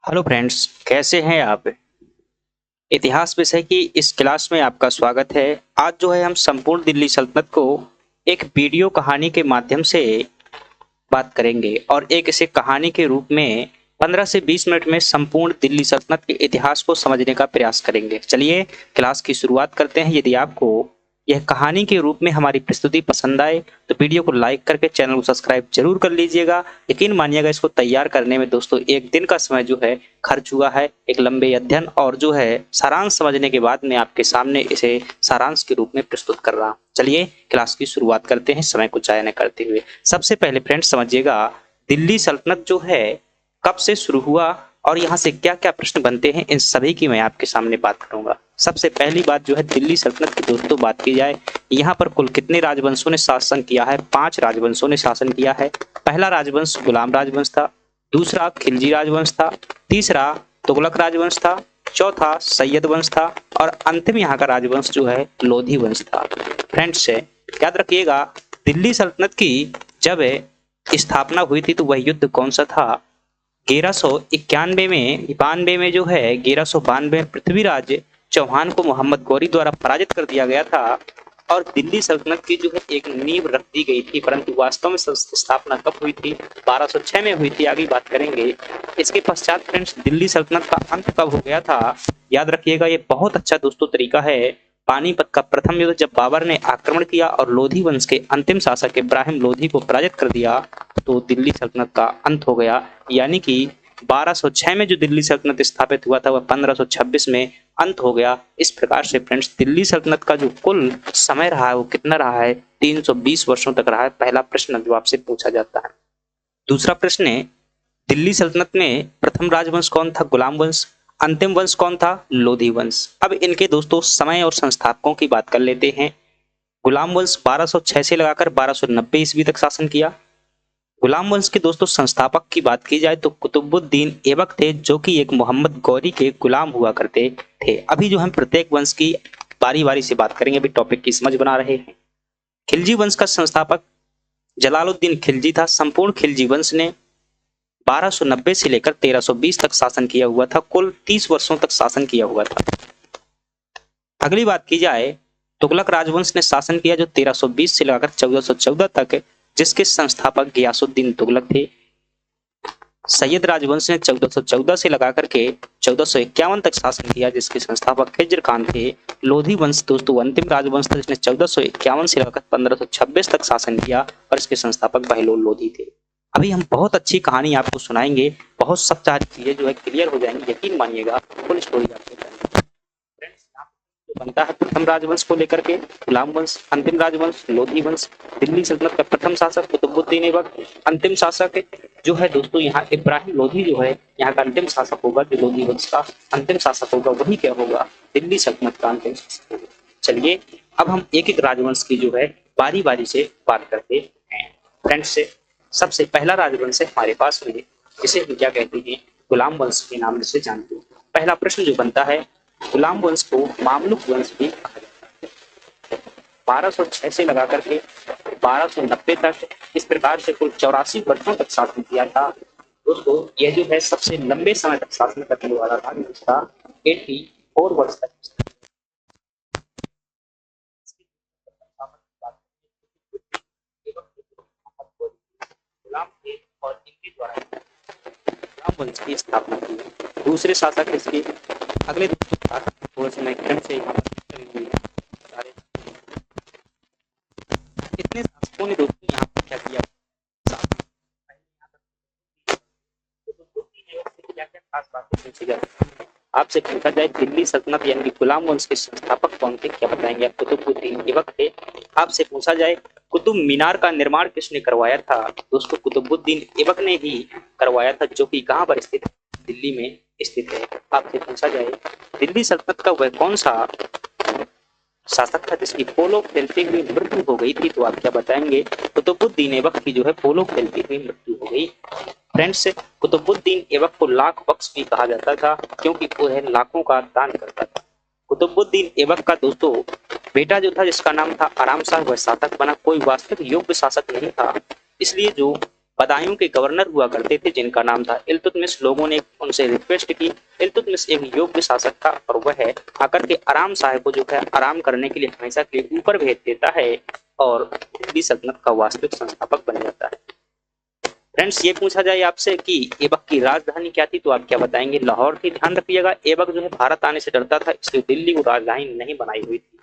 Hello friends, कैसे हैं आप? इतिहास विषय की इस क्लास में आपका स्वागत है। आज जो है हम संपूर्ण दिल्ली सल्तनत को एक वीडियो कहानी के माध्यम से बात करेंगे और एक इसे कहानी के रूप में 15 से 20 मिनट में संपूर्ण दिल्ली सल्तनत के इतिहास को समझने का प्रयास करेंगे। चलिए क्लास की शुरुआत करते हैं। यदि आपको यह कहानी के रूप में हमारी प्रस्तुति पसंद आए तो वीडियो को लाइक करके चैनल को सब्सक्राइब जरूर कर लीजिएगा। यकीन मानिएगा, इसको तैयार करने में दोस्तों एक दिन का समय जो है खर्च हुआ है, एक लंबे अध्ययन और जो है सारांश समझने के बाद मैं आपके सामने इसे सारांश के रूप में प्रस्तुत कर रहा हूँ। चलिए क्लास की शुरुआत करते हैं समय को जाया न करते हुए। सबसे पहले फ्रेंड्स समझिएगा, दिल्ली सल्तनत जो है कब से शुरू हुआ और यहाँ से क्या क्या प्रश्न बनते हैं, इन सभी की मैं आपके सामने बात करूंगा। सबसे पहली बात जो है दिल्ली सल्तनत की दोस्तों बात की जाए, यहाँ पर कुल कितने राजवंशों ने शासन किया है? 5 राजवंशों ने शासन किया है। पहला राजवंश गुलाम राजवंश था, दूसरा खिलजी राजवंश था, तीसरा तुगलक राजवंश था, चौथा सैयद वंश था और अंतिम यहाँ का राजवंश जो है लोधी वंश था। फ्रेंड्स याद रखिएगा, दिल्ली सल्तनत की जब स्थापना हुई थी तो वह युद्ध कौन सा था? 1191 में जो है 1192 पृथ्वीराज चौहान को मोहम्मद गौरी द्वारा पराजित कर दिया गया था और दिल्ली सल्तनत की जो है एक नींव रख दी गई थी। परंतु वास्तव में स्थापना कब हुई थी? 1206 में हुई थी। आगे बात करेंगे। इसके पश्चात फ्रेंड्स दिल्ली सल्तनत का अंत कब हो गया था? याद रखिएगा, ये बहुत अच्छा दोस्तों तरीका है। पानीपत का प्रथम युद्ध जब बाबर ने आक्रमण किया और लोधी वंश के अंतिम शासक इब्राहिम लोधी को पराजित कर दिया तो दिल्ली सल्तनत का अंत हो गया। यानी कि 1206 में जो दिल्ली सल्तनत स्थापित हुआ था वह 1526 में अंत हो गया। इस प्रकार से फ्रेंड्स दिल्ली सल्तनत का जो कुल समय रहा है वो कितना रहा है? 320 वर्षों तक रहा है। पहला प्रश्न जो आपसे पूछा जाता है। दूसरा प्रश्न है, दिल्ली सल्तनत में प्रथम राजवंश कौन था? गुलाम वंश। अंतिम वंश कौन था? लोधी वंश। अब इनके दोस्तों समय और संस्थापकों की बात कर लेते हैं। गुलाम वंश 1206 से लगाकर 1290 ईस्वी तक शासन किया। गुलाम वंश के दोस्तों संस्थापक की बात की जाए तो कुतुबुद्दीन ऐबक थे, जो कि एक मोहम्मद गौरी के गुलाम हुआ करते थे। अभी जो हम प्रत्येक वंश की बारी बारी से बात करेंगे, अभी टॉपिक की समझ बना रहे हैं। खिलजी वंश का संस्थापक जलालुद्दीन खिलजी था। संपूर्ण खिलजी वंश ने 1290 से लेकर 1320 तक शासन किया हुआ था। कुल 30 वर्षों तक शासन किया हुआ था। अगली बात की जाए, तुगलक राजवंश ने शासन किया जो 1320 से लगाकर 1414 तक, जिसके संस्थापक गियासुद्दीन तुगलक थे। सैयद राजवंश ने 1414 से लगाकर के 1451 तक शासन किया, जिसके संस्थापक खिज्र खान थे। लोधी वंश दोस्तों अंतिम राजवंश था, जिसने 1451 से लगाकर 1526 तक शासन किया और इसके संस्थापक बहलोल लोधी थे। अभी हम बहुत अच्छी कहानी आपको सुनाएंगे, बहुत सब सारी चीजें जो है क्लियर हो जाएंगी। यकीन मानिएगा, फुल स्टोरी आपको बताएंगे। बनता है प्रथम राजवंश को लेकर के गुलाम वंश, अंतिम राजवंश लोधी वंश। दिल्ली सल्तनत का प्रथम शासक कुतुबुद्दीन ऐबक, अंतिम शासक जो है दोस्तों यहाँ इब्राहिम लोधी जो है यहाँ का अंतिम शासक होगा। जो लोधी वंश का अंतिम शासक होगा वही क्या होगा? दिल्ली सल्तनत का अंतिम शासक होगा। चलिए अब हम एक एक राजवंश की जो है बारी बारी से बात करते हैं। फ्रेंड्स से सबसे पहला राजवंश है हमारे पास में, जिसे हम क्या कहते हैं? गुलाम वंश के नाम से जानते हैं। पहला प्रश्न जो बनता है, गुलाम वंश को मामलुक वंश भी कहा जाता है। 1206 से लगा करके 1290 तक इस प्रकार से कुल 84 वर्षों तक शासन किया था। दोस्तों यह जो है सबसे लंबे समय तक शासन करने वाला राजवंश था। 84 वर्ष तक। गुलाम थे और इनके द्वारा गुलाम वंश की स्थापना की। दूसरे शासक इसके अगले थोड़े से मैं क्रम से कितने शासकों ने दोस्तों यहाँ पर क्या किया? क्या क्या खास बातें पूछी जाती? आपसे पूछा जाए दिल्ली सल्तनत यानी कि गुलाम वंश के संस्थापक कौन थे, क्या बताएंगे आप? कुतुबुद्दीन ऐबक थे। आपसे पूछा जाए कुतुब मीनार का निर्माण किसने करवाया था? दोस्तों कुतुबुद्दीन ऐबक ने ही करवाया था, जो कि कहां पर स्थित है? दिल्ली में स्थित है। आपसे पूछा जाए दिल्ली सल्तनत का वह कौन सा शासक था जिसकी पोलो खेलते हुए मृत्यु हो गई थी? तो आप क्या बताएंगे? कुतुबुद्दीन ऐबक की जो है पोलो खेलते हुए मृत्यु हो गई। फ्रेंड्स कुतुबुद्दीन ऐबक को लाख बख्श भी कहा जाता था, क्योंकि वह लाखों का दान करता था। कुतुबुद्दीन ऐबक का दोस्तों बेटा जो था जिसका नाम था आराम शाह, वह शासक बना। कोई वास्तविक योग्य शासक नहीं था, इसलिए जो बदायूं के गवर्नर हुआ करते थे जिनका नाम था इल्तुतमिश। लोगों ने उनसे रिक्वेस्ट की। इल्तुतमिश एक योग्य शासक था और वह आकर के आराम शाह को जो है आराम करने के लिए हमेशा के लिए ऊपर भेज देता है और दिल्ली सल्तनत का वास्तविक संस्थापक बन जाता है। फ्रेंड्स, ये पूछा जाए आपसे कि ऐबक की राजधानी क्या थी तो आप क्या बताएंगे? लाहौर थी। ध्यान रखिएगा, ऐबक जो है भारत आने से डरता था, इसलिए दिल्ली को राजधानी नहीं बनाई हुई थी।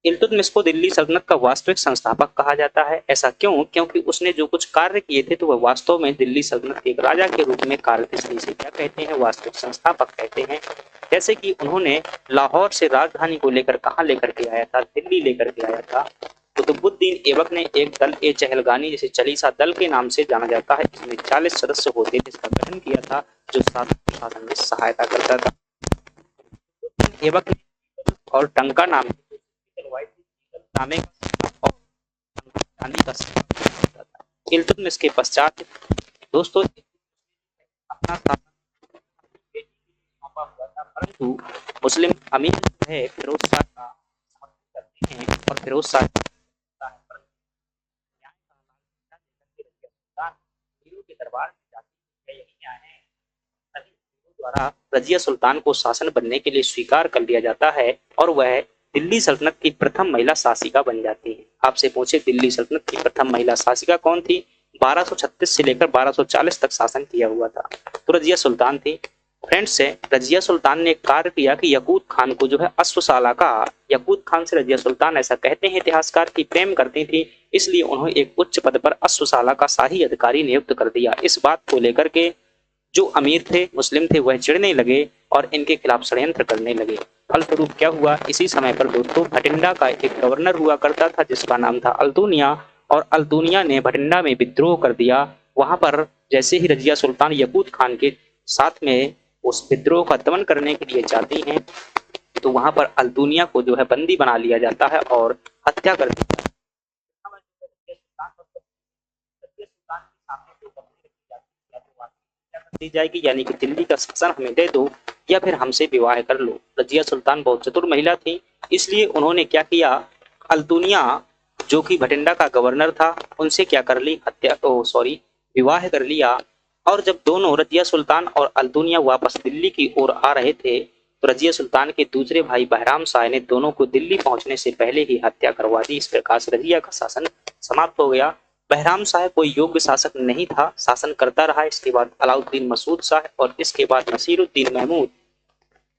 इल्तुतमिश को दिल्ली सल्तनत का वास्तविक संस्थापक कहा जाता है। ऐसा क्यों? क्योंकि उसने जो कुछ कार्य किए थे तो वह वास्तव में दिल्ली सल्तनत के एक राजा के रूप में कार्य थे, इसलिए इसे क्या कहते हैं? वास्तविक संस्थापक कहते हैं। जैसे कि उन्होंने लाहौर से राजधानी को लेकर कहाँ लेकर के आया था? दिल्ली लेकर के आया था। कुतुबुद्दीन ऐबक ने एक दल ए चहलगानी जिसे चालीसा दल के नाम से जाना जाता है, इसमें 40 सदस्य होते थे, इसका गठन किया था जो शासन में सहायता करता था। ऐबक ने और टंका नाम नामे का इल्तुतमिश के पश्चात दोस्तों अपना सौंपा हुआ था, परंतु मुस्लिम अमीर है फिरोज शाह का समर्थन करते हैं और फिरोज शाह के दरबार में जाते हैं, यही न्याय है। तभी द्वारा रजिया सुल्तान को शासन बनने के लिए स्वीकार कर लिया जाता है और वह दिल्ली सल्तनत की प्रथम महिला शासिका बन जाती है। आपसे पूछे दिल्ली सल्तनत की प्रथम महिला शासिका कौन थी? 1236 से लेकर 1240 तक शासन किया हुआ था, तो रजिया सुल्तान थी। फ्रेंड्स, रजिया सुल्तान ने कार्य किया कि यकूत खान को जो है अश्वशाला का, यकूत खान से रजिया सुल्तान ऐसा कहते हैं इतिहासकार की प्रेम करती थी, इसलिए उन्होंने एक उच्च पद पर अश्वशाला का शाही अधिकारी नियुक्त कर दिया। इस बात को लेकर के जो अमीर थे, मुस्लिम थे, वह चिढ़ने लगे और इनके खिलाफ षड्यंत्र करने लगे। फलस्वरूप क्या हुआ? इसी समय पर दोस्तों भटिंडा का एक गवर्नर हुआ करता था जिसका नाम था अल्तुनिया, और अल्तुनिया ने भटिंडा में विद्रोह कर दिया। वहां पर जैसे ही रजिया सुल्तान यकूत खान के साथ में उस विद्रोह का दमन करने के लिए जाती हैं तो वहां पर अल्तुनिया को जो है बंदी बना लिया जाता है और हत्या कर दी दी जाएगी, यानी कि दिल्ली का शासन हमें दे दो या फिर हमसे विवाह कर लो। रजिया सुल्तान बहुत चतुर महिला थी, इसलिए उन्होंने क्या किया? अल्तुनिया जो कि भटिंडा का गवर्नर था उनसे क्या कर ली? विवाह कर लिया। और जब दोनों रजिया सुल्तान और अल्तुनिया वापस दिल्ली की ओर आ रहे थे तो रजिया सुल्तान के दूसरे भाई बहराम शाह ने दोनों को दिल्ली पहुंचने से पहले ही हत्या करवा दी। इस प्रकार से रजिया का शासन समाप्त हो गया। बहराम शाह कोई योग्य शासक नहीं था, शासन करता रहा। इसके बाद अलाउद्दीन मसूद शाह और इसके बाद नसीरुद्दीन महमूद।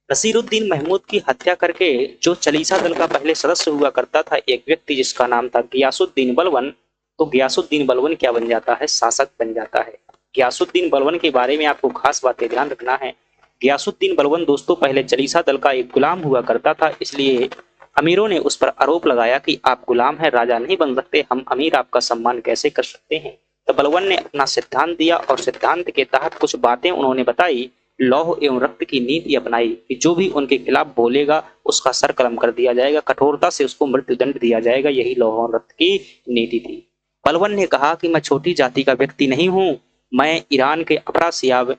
नसीरुद्दीन महमूद की हत्या करके जो चालीसा दल का पहले सदस्य हुआ करता था एक व्यक्ति जिसका नाम था गियासुद्दीन बलबन, तो गियासुद्दीन बलबन क्या बन जाता है? शासक बन जाता है। गियासुद्दीन बलबन के बारे में आपको खास बातें ध्यान रखना है। गियासुद्दीन बलबन दोस्तों पहले चालीसा दल का एक गुलाम हुआ करता था, इसलिए अमीरों ने उस पर आरोप लगाया कि आप गुलाम हैं, राजा नहीं बन सकते, हम अमीर आपका सम्मान कैसे कर सकते हैं? तो बलबन ने अपना सिद्धांत दिया और सिद्धांत के तहत कुछ बातें उन्होंने बताई, लौह एवं रक्त की नीति अपनाई कि जो भी उनके खिलाफ बोलेगा उसका सर कलम कर दिया जाएगा, कठोरता से उसको मृत्युदंड दिया जाएगा। यही लौह और रक्त की नीति थी। बलबन ने कहा कि मैं छोटी जाति का व्यक्ति नहीं हूं, मैं ईरान के अफरासियाब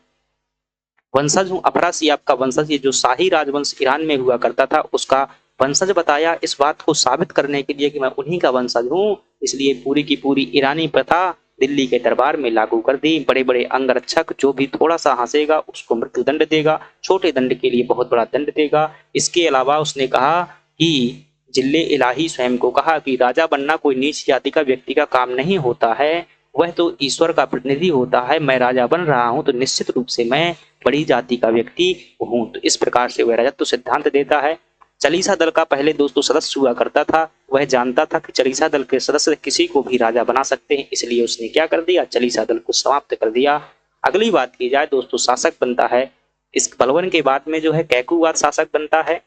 वंशज हूँ। अफरासियाब का वंशज, ये जो शाही राजवंश ईरान में हुआ करता था उसका वंशज बताया। इस बात को साबित करने के लिए कि मैं उन्हीं का वंशज हूँ, इसलिए पूरी की पूरी ईरानी प्रथा दिल्ली के दरबार में लागू कर दी। बड़े बड़े अंगरक्षक जो भी थोड़ा सा हंसेगा उसको मृत्यु दंड देगा, छोटे दंड के लिए बहुत बड़ा दंड देगा। इसके अलावा उसने कहा कि जिल्ले इलाही स्वयं को कहा कि राजा बनना कोई नीच जाति का व्यक्ति का काम नहीं होता है, वह तो ईश्वर का प्रतिनिधि होता है। मैं राजा बन रहा हूं तो निश्चित रूप से मैं बड़ी जाति का व्यक्ति हूं। तो इस प्रकार से वह राजत्व सिद्धांत देता है। चालीसा दल का पहले दोस्तों सदस्य हुआ करता था, वह जानता था कि चालीसा दल के सदस्य किसी को भी राजा बना सकते हैं, इसलिए उसने क्या कर दिया? चालीसा दल को समाप्त कर दिया। अगली बात की जाए दोस्तों, शासक बनता है। इस बलबन के बाद में जो है कैकूबाद शासक बनता है।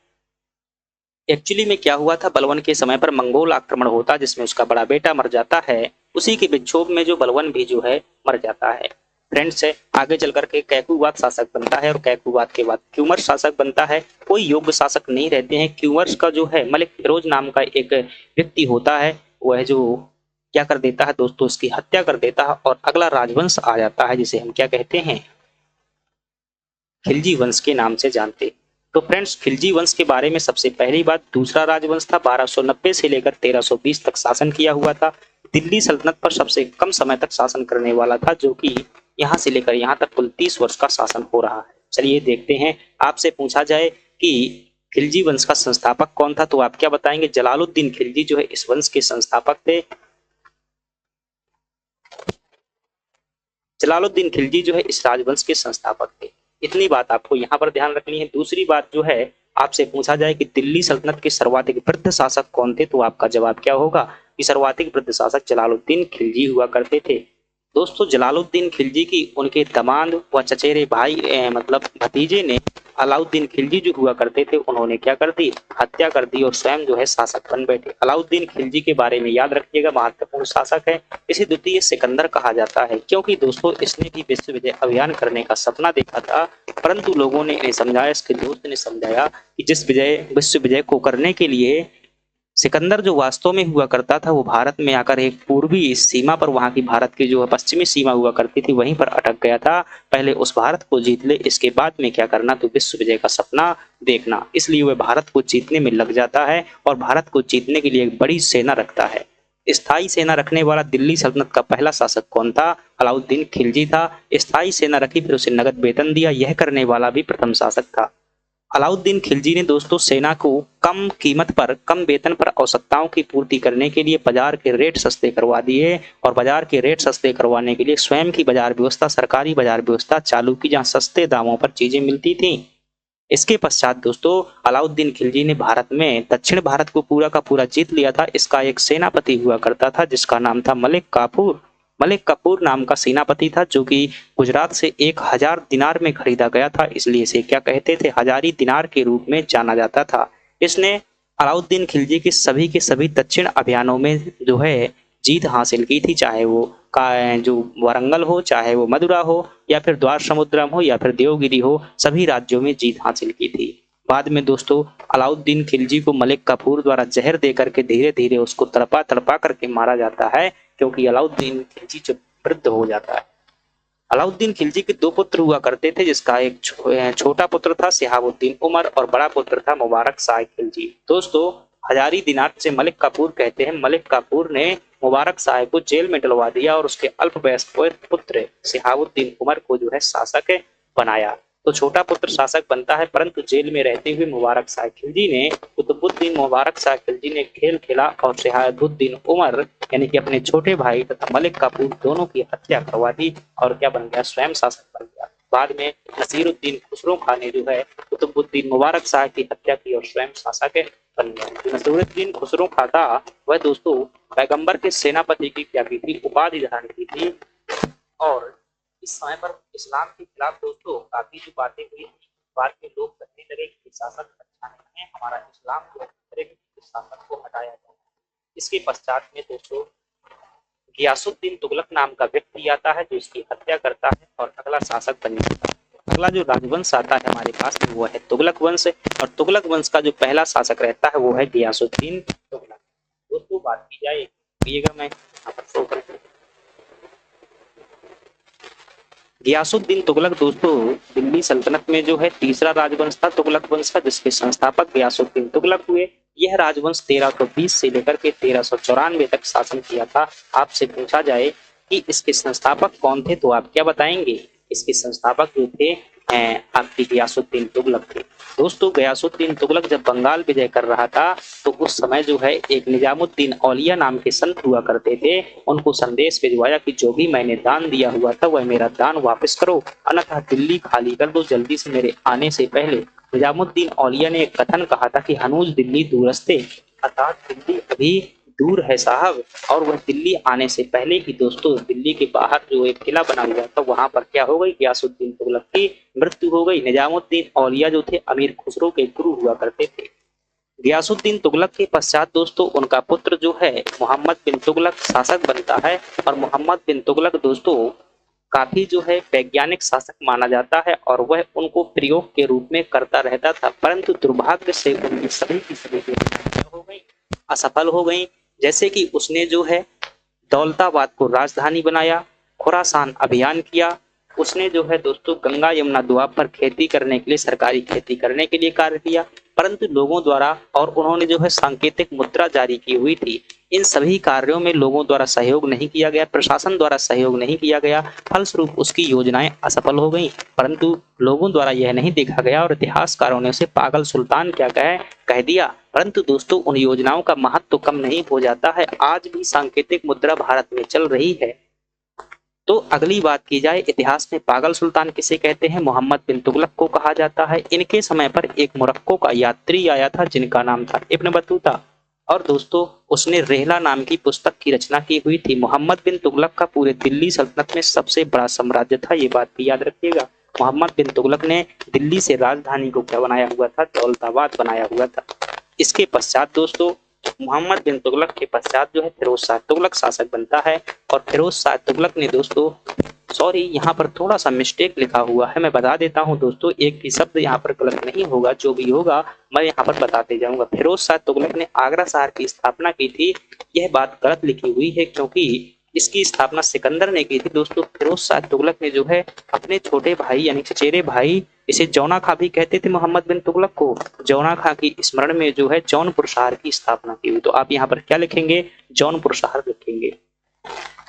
एक्चुअली में क्या हुआ था? बलबन के समय पर मंगोल आक्रमण होता जिसमें उसका बड़ा बेटा मर जाता है, उसी के विक्षोभ में जो बलबन भी जो है मर जाता है। फ्रेंड्स, आगे चल करके कैकूबाद शासक बनता है और कैकूबाद के बाद क्यूमर्स शासक बनता है। कोई योग्य शासक नहीं रहते हैं। क्यूमर्स का जो है मलिक फिरोज नाम का एक व्यक्ति होता है, वह जो क्या कर देता है दोस्तों, उसकी हत्या कर देता है और अगला राजवंश आ जाता है जिसे हम क्या कहते हैं? खिलजी वंश के नाम से जानते हैं। तो फ्रेंड्स, खिलजी वंश के बारे में सबसे पहली बात, दूसरा राजवंश था, 1290 से लेकर 1320 तक शासन किया हुआ था। दिल्ली सल्तनत पर सबसे कम समय तक शासन करने वाला था, जो कि यहाँ से लेकर यहाँ तक कुल 30 वर्ष का शासन हो रहा है। चलिए देखते हैं, आपसे पूछा जाए कि खिलजी वंश का संस्थापक कौन था, तो आप क्या बताएंगे? जलालुद्दीन खिलजी जो है इस वंश के संस्थापक थे। जलालुद्दीन खिलजी जो है इस राजवंश के संस्थापक थे। इतनी बात आपको यहाँ पर ध्यान रखनी है। दूसरी बात जो है, आपसे पूछा जाए कि दिल्ली सल्तनत के सर्वाधिक वृद्ध शासक कौन थे, तो आपका जवाब क्या होगा कि सर्वाधिक वृद्ध शासक जलालुद्दीन खिलजी हुआ करते थे। दोस्तों, जलालुद्दीन खिलजी की उनके दामाद व चचेरे भाई मतलब भतीजे ने अलाउद्दीन खिलजी जो हुआ करते थे, उन्होंने क्या कर दी? हत्या कर दी और स्वयं जो है शासक बन बैठे। अलाउद्दीन खिलजी के बारे में याद रखिएगा, महत्वपूर्ण शासक है। इसे द्वितीय सिकंदर कहा जाता है, क्योंकि दोस्तों इसने भी विश्व विजय अभियान करने का सपना देखा था, परंतु लोगों ने इन्हें समझाया, इसके दोस्त ने समझाया कि विश्व विजय को करने के लिए सिकंदर जो वास्तव में हुआ करता था, वो भारत में आकर एक पूर्वी सीमा पर, वहां की भारत की जो पश्चिमी सीमा हुआ करती थी, वहीं पर अटक गया था। पहले उस भारत को जीत ले, इसके बाद में क्या करना, तो विश्व विजय का सपना देखना। इसलिए वह भारत को जीतने में लग जाता है और भारत को जीतने के लिए एक बड़ी सेना रखता है। स्थायी सेना रखने वाला दिल्ली सल्तनत का पहला शासक कौन था? अलाउद्दीन खिलजी था। स्थायी सेना रखी, फिर उसे नगद वेतन दिया, यह करने वाला भी प्रथम शासक था। अलाउद्दीन खिलजी ने दोस्तों सेना को कम कीमत पर, कम वेतन पर आवश्यकताओं की पूर्ति करने के लिए बाजार के रेट सस्ते करवा दिए, और बाजार के रेट सस्ते करवाने के लिए स्वयं की बाजार व्यवस्था, सरकारी बाजार व्यवस्था चालू की, जहां सस्ते दामों पर चीजें मिलती थी। इसके पश्चात दोस्तों अलाउद्दीन खिलजी ने भारत में दक्षिण भारत को पूरा का पूरा जीत लिया था। इसका एक सेनापति हुआ करता था जिसका नाम था मलिक काफूर। मलिक काफूर नाम का सेनापति था, जो कि गुजरात से 1000 दिनार में खरीदा गया था, इसलिए इसे क्या कहते थे? हजारी दिनार के रूप में जाना जाता था। इसने अलाउद्दीन खिलजी के सभी दक्षिण अभियानों में जो है जीत हासिल की थी, चाहे वो जो वारंगल हो, चाहे वो मदुरा हो, या फिर द्वार समुद्रम हो, या फिर देवगिरी हो, सभी राज्यों में जीत हासिल की थी। बाद में दोस्तों अलाउद्दीन खिलजी को मलिक काफूर द्वारा जहर दे करके धीरे धीरे उसको तड़पा तड़पा करके मारा जाता है, क्योंकि अलाउद्दीन खिलजी जब वृद्ध हो जाता है। अलाउद्दीन खिलजी के दो पुत्र हुआ करते थे, जिसका एक छोटा पुत्र था सिहाबुद्दीन उमर और बड़ा पुत्र था मुबारक शाह खिलजी। दोस्तों हजारी दिनार से मलिक काफूर कहते हैं, मलिक काफूर ने मुबारक शाह को जेल में डलवा दिया और उसके अल्पवयस्क पुत्र सिहाबुद्दीन उमर को जो है शासक बनाया। तो छोटा पुत्र शासक बनता है, परंतु जेल में रहते हुए मुबारक शाह खिलजी ने, कुतुबुद्दीन मुबारक शाह खिलजी ने खेल खेला और सिहाबुद्दीन उमर यानी कि अपने छोटे भाई तथा मलिक काफूर दोनों की हत्या करवा दी और क्या बन गया? स्वयं शासक बन गया। बाद में नसीरुद्दीन खुसरो खां ने जो है कुतुबुद्दीन मुबारक शाह की हत्या की और स्वयं शासक बन गया। नसीरुद्दीन खुसरो खां था वह दोस्तों पैगंबर के सेनापति की क्या की थी? उपाधि धारण की थी। और इस समय पर इस्लाम के खिलाफ दोस्तों काफी जो बातें हुई, बाद में लोग कहने लगे कि शासक अच्छा नहीं है, हमारा इस्लाम जो है शासक को हटाया जाए। इसके पश्चात में दोस्तों गियासुद्दीन तुगलक नाम का व्यक्ति आता है, जो इसकी हत्या करता है और अगला शासक बन जाता है। अगला जो राजवंश आता है हमारे पास में वो है तुगलक वंश, और तुगलक वंश का जो पहला शासक रहता है वो है गियासुद्दीन तुगलक। दोस्तों बात की जाए, मैं यहाँ पर शो करूं, गियासुद्दीन तुगलक दोस्तों दिल्ली सल्तनत में जो है तीसरा राजवंश था तुगलक वंश का, जिसके संस्थापक गियासुद्दीन तुगलक हुए। यह राजवंश 1320 से लेकर के 1394 तक शासन किया था। आपसे पूछा जाए कि इसके संस्थापक कौन थे, तो आप क्या बताएंगे? इसके संस्थापक जो थे आपके गियासुद्दीन तुगलक थे। दोस्तों गियासुद्दीन तुगलक जब बंगाल विजय कर रहा था, तो उस समय जो है एक निजामुद्दीन औलिया नाम के संत हुआ करते थे, उनको संदेश भिजवाया कि जो भी मैंने दान दिया हुआ था वह मेरा दान वापस करो, अन्यथा दिल्ली खाली कर दो जल्दी से मेरे आने से पहले। निजामुद्दीन औलिया ने एक कथन कहा था कि हनूज दिल्ली दूरस्ते, अर्थात दिल्ली अभी दूर है साहब, और वह दिल्ली आने से पहले ही दोस्तों दिल्ली के बाहर जो एक किला बना हुआ था वहां पर क्या हो गई? गियासुद्दीन तुगलक की मृत्यु हो गई। निजामुद्दीन औलिया जो थे अमीर खुसरो के गुरु हुआ करते थे। गियासुद्दीन तुगलक के पश्चात दोस्तों उनका पुत्र जो है मोहम्मद बिन तुगलक शासक बनता है, और मोहम्मद बिन तुगलक दोस्तों काफी जो है वैज्ञानिक शासक माना जाता है, और वह उनको प्रयोग के रूप में करता रहता था, परंतु दुर्भाग्य से उनकी सभी की सभी हो गई, असफल हो गई। जैसे कि उसने जो है दौलताबाद को राजधानी बनाया, खुरासान अभियान किया, उसने जो है दोस्तों गंगा यमुना दोआब पर खेती करने के लिए, सरकारी खेती करने के लिए कार्य किया, परंतु लोगों द्वारा, और उन्होंने जो है सांकेतिक मुद्रा जारी की हुई थी, इन सभी कार्यों में लोगों द्वारा सहयोग नहीं किया गया, प्रशासन द्वारा सहयोग नहीं किया गया, फलस्वरूप उसकी योजनाएं असफल हो गई। परंतु लोगों द्वारा यह नहीं देखा गया और इतिहासकारों ने उसे पागल सुल्तान क्या कह दिया। परंतु दोस्तों उन योजनाओं का महत्व तो कम नहीं हो जाता है, आज भी सांकेतिक मुद्रा भारत में चल रही है। तो अगली बात की जाए, इतिहास में पागल सुल्तान किसे कहते हैं? मोहम्मद बिन तुगलक को कहा जाता है। इनके समय पर एक मोरक्को का यात्री आया था जिनका नाम था इब्न बतूता, और दोस्तों उसने रेहला नाम की पुस्तक की रचना की हुई थी। मोहम्मद बिन तुगलक का पूरे दिल्ली सल्तनत में सबसे बड़ा साम्राज्य था, ये बात भी याद रखिएगा। मोहम्मद बिन तुगलक ने दिल्ली से राजधानी को क्या बनाया हुआ था? दौलताबाद बनाया हुआ था। इसके पश्चात दोस्तों मोहम्मद बिन तुगलक के पश्चात जो है फिरोज शाह तुगलक शासक बनता है। और फिरोज शाह तुगलक ने दोस्तों, सॉरी यहाँ पर थोड़ा सा मिस्टेक लिखा हुआ है, मैं बता देता हूँ दोस्तों, एक भी शब्द यहाँ पर गलत नहीं होगा, जो भी होगा मैं यहाँ पर बताते जाऊंगा। फिरोज शाह तुगलक ने आगरा शहर की स्थापना की थी, यह बात गलत लिखी हुई है क्योंकि इसकी स्थापना सिकंदर ने की थी। दोस्तों फिरोज शाह तुगलक ने जो है अपने छोटे भाई यानी चचेरे भाई, इसे जौना खां भी कहते थे मोहम्मद बिन तुगलक को, जौना खां की स्मरण में जो है जौनपुर शहर की स्थापना की हुई। तो आप यहाँ पर क्या लिखेंगे? जौनपुर शहर लिखेंगे।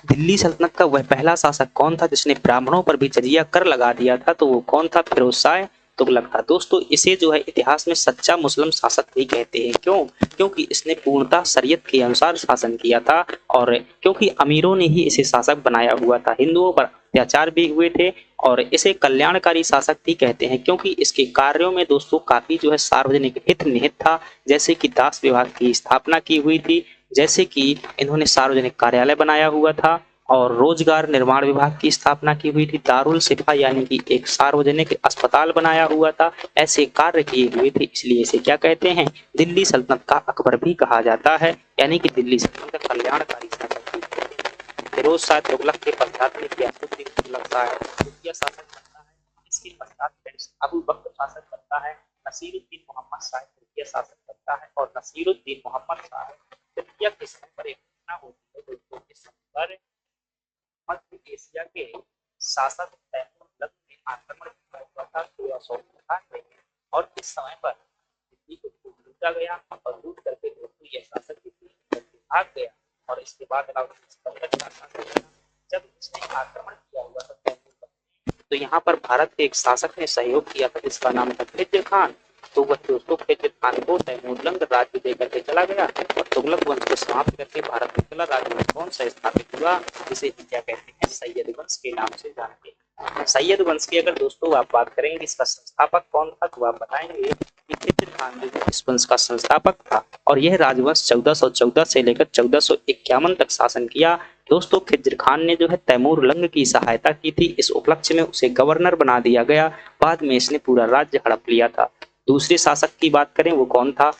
दिल्ली सल्तनत का वह पहला शासक कौन था जिसने ब्राह्मणों पर भी जजिया कर लगा दिया था? तो वो कौन था? फिरोज शाह तुगलक था। दोस्तों इसे जो है इतिहास में सच्चा मुस्लिम शासक भी कहते हैं। क्यों? क्योंकि इसने पूर्णतः शरीयत के अनुसार शासन किया था, और क्योंकि अमीरों ने ही इसे शासक बनाया हुआ था, हिंदुओं पर अत्याचार भी हुए थे, और इसे कल्याणकारी शासक भी कहते हैं क्योंकि इसके कार्यों में दोस्तों काफी जो है सार्वजनिक हित निहित था। जैसे कि दास विभाग की स्थापना की हुई थी, जैसे कि इन्होंने सार्वजनिक कार्यालय बनाया हुआ था, और रोजगार निर्माण विभाग की स्थापना की हुई थी, दारुल शिफा यानी कि एक सार्वजनिक अस्पताल बनाया हुआ था। ऐसे कार्य किए हुए थे, इसलिए इसे क्या कहते हैं? दिल्ली सल्तनत का अकबर भी कहा जाता है, यानी कि दिल्ली सल्तनत का कल्याणकारी शासक भी कहते हैं। फिरोज शाह तुगलक के पश्चात में गयासुद्दीन तुगलक द्वितीय शासक बनता है। इसके पश्चात अबू बकर शासक बनता है। नसीरुद्दीन मोहम्मद शाह तृतीय शासक बनता है, और नसीरुद्दीन मोहम्मद शाह तृतीय के समय पर एक घटना होती है दोस्तों, के समय पर मध्य एशिया के शासक तैमूर लंग ने आक्रमण किया हुआ था 1698 में, और इस समय पर दिल्ली को खूब लूटा गया, और लूट करके दोस्तों यह शासक दिल्ली भाग गया। और इसके बाद अलाउद्दीन सिकंदर का शासन बना। जब इसने आक्रमण किया हुआ था तैमूर लंग, तो यहाँ पर भारत के एक शासक ने सहयोग किया था जिसका नाम था खिज्र खान। तो वह दोस्तों खिज्र खान को तैमूर लंग राज्य देकर के चला गया, और तुगलक वंश को समाप्त करके भारत में पहला राजवंश कौन सा स्थापित हुआ, जिसे हम क्या कहते हैं? सैयद वंश के नाम से जानते हैं। सैयद वंश की अगर दोस्तों आप बात करेंगे इसका संस्थापक कौन था, तो आप बताएंगे कि खिज्र खान जो इस वंश का संस्थापक था, और यह राजवंश 1414 से लेकर 1451 तक शासन किया। दोस्तों खिज्र खान ने जो है तैमूर लंग की सहायता की थी, इस उपलक्ष्य में उसे गवर्नर बना दिया गया, बाद में इसने पूरा राज्य हड़प लिया था। दूसरे शासक की बात करें वो कौन था,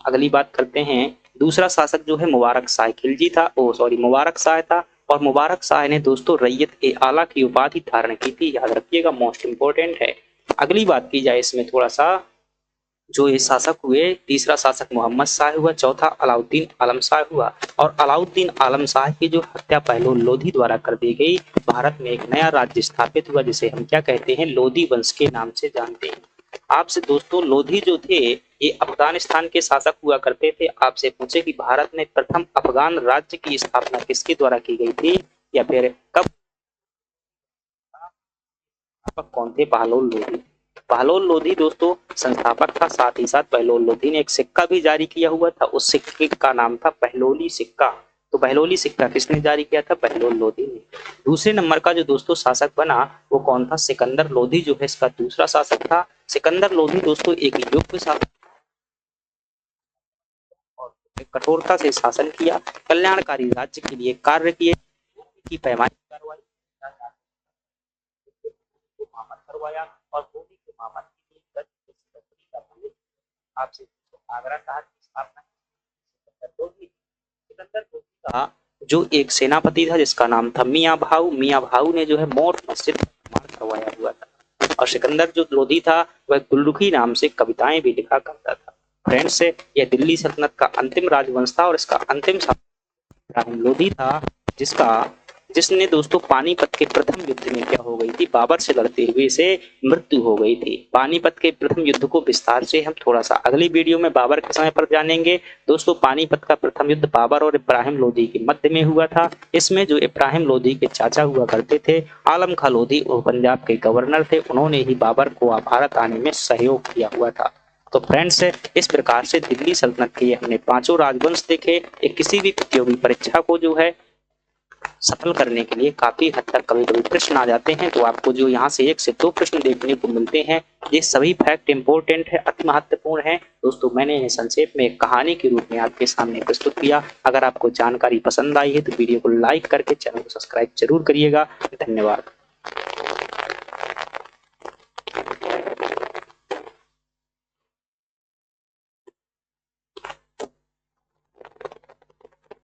अगली बात करते हैं। दूसरा शासक जो है मुबारक शाह खिलजी था, मुबारक शाह था, और मुबारक शाह ने दोस्तों रैयत ए आला की उपाधि धारण की थी, याद रखिएगा, मोस्ट इंपोर्टेंट है। अगली बात की जाए इसमें थोड़ा सा, जो ये शासक हुए, तीसरा शासक मोहम्मद शाह हुआ, चौथा अलाउद्दीन आलम शाह हुआ, और अलाउद्दीन आलम शाह की जो हत्या पहलू लोधी द्वारा कर दी गई, भारत में एक नया राज्य स्थापित हुआ जिसे हम क्या कहते हैं? लोधी वंश के नाम से जानते हैं। आपसे दोस्तों लोधी जो थे ये अफगानिस्तान के शासक हुआ करते थे। आपसे पूछे कि भारत में प्रथम अफगान राज्य की स्थापना किसके द्वारा की गई थी, या फिर कब, कौन थे? बहलोल लोधी। बहलोल लोधी दोस्तों संस्थापक था, साथ ही साथ बहलोल लोधी ने एक सिक्का भी जारी किया हुआ था, उस सिक्के का नाम था बहलोली सिक्का। तो बहलोली सिक्का किसने जारी किया था? बहलोल लोधी ने। दूसरे नंबर का जो दोस्तों शासक बना वो कौन था? सिकंदर लोधी जो है इसका दूसरा शासक था। सिकंदर लोधी दोस्तों एक योग्य शासक और कठोरता से शासन किया, कल्याणकारी राज्य के लिए कार्य किए, की पैमाने कार्रवाई करवाया, और मोदी के मामले के लिए आपसे आगरा शहर की स्थापना सिकंदर लोधी का जो एक सेनापति था जिसका नाम था मियाँ भाऊ। मियाँ भाऊ ने जो है मोट मस्जिद का निर्माण करवाया हुआ था, और सिकंदर जो लोधी था वह गुल्लुखी नाम से कविताएं भी लिखा करता था। फ्रेंड्स यह दिल्ली सल्तनत का अंतिम राजवंश था, और इसका अंतिम शासक इब्राहिम लोधी था, जिसका जिसने दोस्तों पानीपत के प्रथम युद्ध में क्या हो गई थी, बाबर से लड़ते हुए से मृत्यु हो गई थी। पानीपत के प्रथम युद्ध को विस्तार से हम थोड़ा सा अगली वीडियो में बाबर के समय पर जानेंगे। दोस्तों पानीपत का प्रथम युद्ध बाबर और इब्राहिम लोधी के मध्य में हुआ था। इसमें जो इब्राहिम लोधी के चाचा हुआ करते थे आलम खां लोधी, वो पंजाब के गवर्नर थे, उन्होंने ही बाबर को भारत आने में सहयोग किया हुआ था। तो फ्रेंड्स, इस प्रकार से दिल्ली सल्तनत के हमने पांचों राजवंश देखे। किसी भी प्रतियोगी परीक्षा को जो है सफल करने के लिए काफी हद तक कभी कभी प्रश्न आ जाते हैं, तो आपको जो यहाँ से 1 से 2 प्रश्न देखने को मिलते हैं, ये सभी फैक्ट इंपॉर्टेंट है, अति महत्वपूर्ण है। दोस्तों मैंने इन्हें संक्षेप में एक कहानी के रूप में आपके सामने प्रस्तुत किया। अगर आपको जानकारी पसंद आई है तो वीडियो को लाइक करके चैनल को सब्सक्राइब जरूर करिएगा। धन्यवाद।